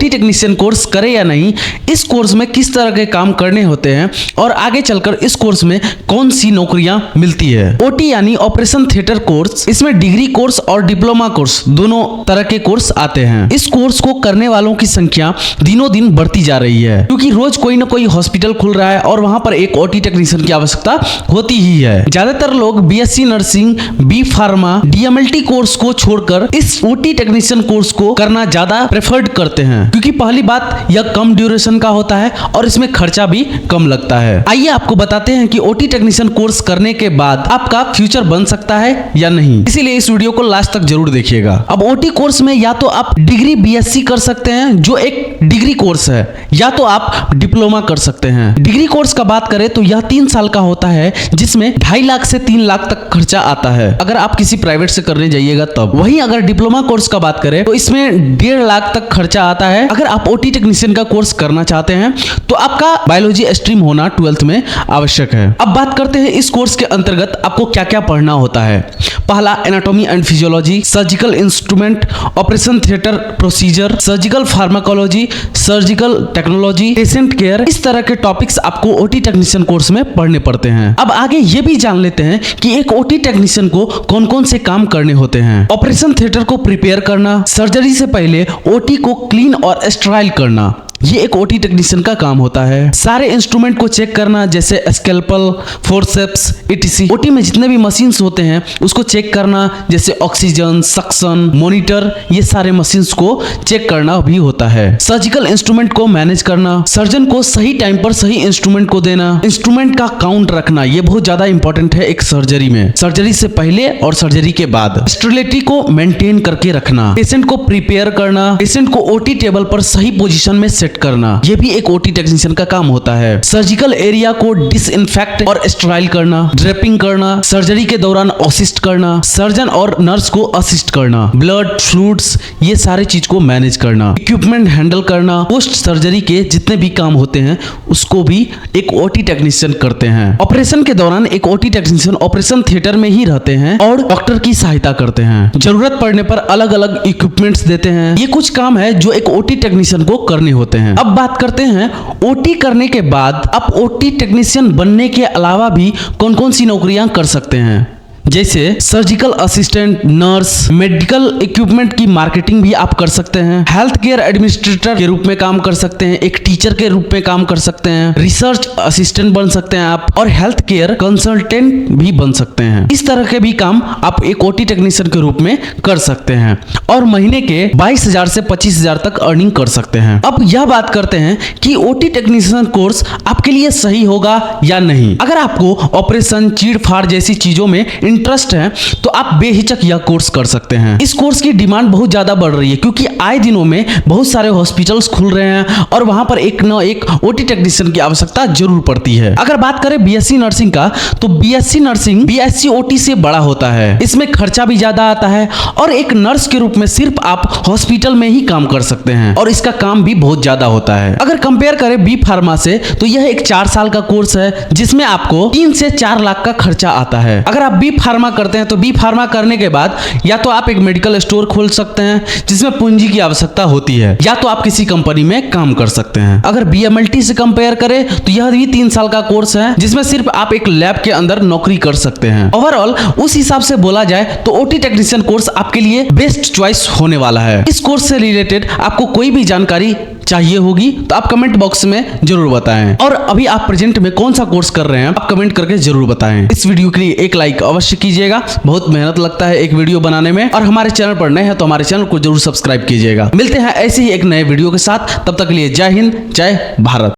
OT technician course करें या नहीं, इस कोर्स में किस तरह के काम करने होते हैं और आगे चलकर इस कोर्स में कौन सी नौकरियां मिलती है। ओटी यानी ऑपरेशन थिएटर कोर्स, इसमें डिग्री कोर्स और डिप्लोमा कोर्स दोनों तरह के कोर्स आते हैं। इस कोर्स को करने वालों की संख्या दिनों दिन बढ़ती जा रही है, क्योंकि रोज कोई ना कोई हॉस्पिटल खुल रहा है और वहां पर एक ओटी टेक्नीशियन की आवश्यकता होती ही है। ज्यादातर लोग BSc nursing, B pharma, DMLT course को छोड़कर इस ओटी टेक्नीशियन कोर्स को करना ज्यादा प्रेफर्ड करते हैं, क्योंकि पहली बात यह कम ड्यूरेशन का होता है और इसमें खर्चा भी कम लगता है। आइए आपको बताते हैं कि ओटी टेक्नीशियन कोर्स करने के बाद आपका फ्यूचर बन सकता है या नहीं, इसीलिए इस वीडियो को लास्ट तक जरूर देखिएगा। अब ओटी कोर्स में या तो आप डिग्री बीएससी कर सकते हैं जो एक डिग्री कोर्स है, या तो आप डिप्लोमा कर सकते हैं। डिग्री कोर्स का बात करें तो यह 3 साल का होता है, जिसमें 2.5 लाख से 3 लाख तक खर्चा आता है अगर आप किसी प्राइवेट से करने जाइएगा तब। वहीं अगर डिप्लोमा कोर्स का बात करें तो इसमें 1.5 लाख तक खर्चा आता है अगर आप ओटी टेक्नीशियन का कोर्स करना चाहते हैं तो आपका बायोलॉजी स्ट्रीम होना 12th में आवश्यक है। अब बात करते हैं इस कोर्स के अंतर्गत आपको क्या क्या पढ़ना होता है। पहला, anatomy and physiology, surgical instrument, operation theatre procedure, surgical pharmacology, surgical technology, patient care, इस तरह के टॉपिक्स आपको ओटी टेक्नीशियन कोर्स में पढ़ने पड़ते हैं। अब आगे ये भी जान लेते हैं कि एक ओटी टेक्नीशियन को कौन कौन से काम करने होते हैं। ऑपरेशन थिएटर को प्रिपेयर करना, सर्जरी से पहले ओटी को क्लीन और स्टराइल करना, ये एक ओटी टेक्नीशियन का काम होता है। सारे इंस्ट्रूमेंट को चेक करना, जैसे स्कैल्पल, फोर्सेप्स, etc। ओटी में जितने भी मशीन्स होते हैं उसको चेक करना, जैसे ऑक्सीजन, सक्शन, मॉनिटर, ये सारे मशीन्स को चेक करना भी होता है। सर्जिकल इंस्ट्रूमेंट को मैनेज करना, सर्जन को सही टाइम पर सही इंस्ट्रूमेंट को देना, इंस्ट्रूमेंट का काउंट रखना, ये बहुत ज्यादा इंपॉर्टेंट है एक सर्जरी में, सर्जरी से पहले और सर्जरी के बाद। स्टेरिलिटी को मेंटेन करके रखना, पेशेंट को प्रिपेयर करना, पेशेंट को ओटी टेबल पर सही पोजीशन में सेट करना, यह भी एक ओटी टेक्नीशियन का काम होता है। सर्जिकल एरिया को डिसइंफेक्ट और स्टराइल करना, ड्रेपिंग करना, सर्जरी के दौरान असिस्ट करना, सर्जन और नर्स को असिस्ट करना, ब्लड, फ्लूइड्स, ये सारे चीज को मैनेज करना, इक्विपमेंट हैंडल करना, पोस्ट सर्जरी के जितने भी काम होते हैं उसको भी एक ओटी टेक्नीशियन करते हैं। ऑपरेशन के दौरान एक ओटी टेक्नीशियन ऑपरेशन थिएटर में ही रहते हैं और डॉक्टर की सहायता करते हैं। जरूरत पड़ने पर अलग अलग इक्विपमेंट्स देते हैं। ये कुछ काम है जो एक ओटी टेक्नीशियन को करने होते हैं। अब बात करते हैं ओटी करने के बाद आप ओटी टेक्नीशियन बनने के अलावा भी कौन कौन सी नौकरियां कर सकते हैं, जैसे surgical assistant, nurse, medical equipment की मार्केटिंग भी आप कर सकते हैं, हेल्थ केयर एडमिनिस्ट्रेटर के रूप में काम कर सकते हैं, एक टीचर के रूप में काम कर सकते हैं, रिसर्च असिस्टेंट बन सकते हैं आप, और हेल्थ केयर कंसल्टेंट भी बन सकते हैं। इस तरह के भी काम आप एक ओटी टेक्नीशियन के रूप में कर सकते हैं और महीने के 22,000 से 25,000 तक अर्निंग कर सकते हैं। अब यह बात करते हैं कि ओटी टेक्नीशियन कोर्स आपके लिए सही होगा या नहीं। अगर आपको ऑपरेशन, चीड़ फाड़ जैसी चीजों में इंटरेस्ट है तो आप बेहिचक यह कोर्स कर सकते हैं। इस कोर्स की डिमांड बहुत ज्यादा बढ़ रही है, क्योंकि आए दिनों में बहुत सारे हॉस्पिटल्स खुल रहे हैं और वहां पर एक न एक ओटी टेक्नीशियन की आवश्यकता जरूर पड़ती है। अगर बात करें बीएससी नर्सिंग का, तो बीएससी नर्सिंग बीएससी ओटी से बड़ा होता है, इसमें खर्चा भी ज्यादा आता है और एक नर्स के रूप में सिर्फ आप हॉस्पिटल में ही काम कर सकते हैं और इसका काम भी बहुत ज्यादा होता है। अगर कंपेयर करें बी फार्मा से, तो यह एक 4 साल का कोर्स है जिसमें आपको 3 से 4 लाख का खर्चा आता है। अगर आप बी फार्मा करते हैं तो बी फार्मा करने के बाद या तो आप एक मेडिकल स्टोर खोल सकते हैं जिसमें पूंजी की आवश्यकता होती है, या तो आप किसी कंपनी में काम कर सकते हैं। अगर बीएमएलटी से कंपेयर करें तो यह भी 3 साल का कोर्स है जिसमें सिर्फ आप एक लैब के अंदर नौकरी कर सकते हैं। ओवरऑल उस हिसाब से बोला जाए तो ओटी टेक्नीशियन कोर्स आपके लिए बेस्ट चॉइस होने वाला है। इस कोर्स से रिलेटेड आपको कोई भी जानकारी चाहिए होगी तो आप कमेंट बॉक्स में जरूर बताएं, और अभी आप प्रेजेंट में कौन सा कोर्स कर रहे हैं आप कमेंट करके जरूर बताएं। इस वीडियो के लिए एक लाइक अवश्य कीजिएगा, बहुत मेहनत लगता है एक वीडियो बनाने में, और हमारे चैनल पर नए हैं तो हमारे चैनल को जरूर सब्सक्राइब कीजिएगा। मिलते हैं ऐसे ही एक नए वीडियो के साथ, तब तक के लिए जय हिंद, जय भारत।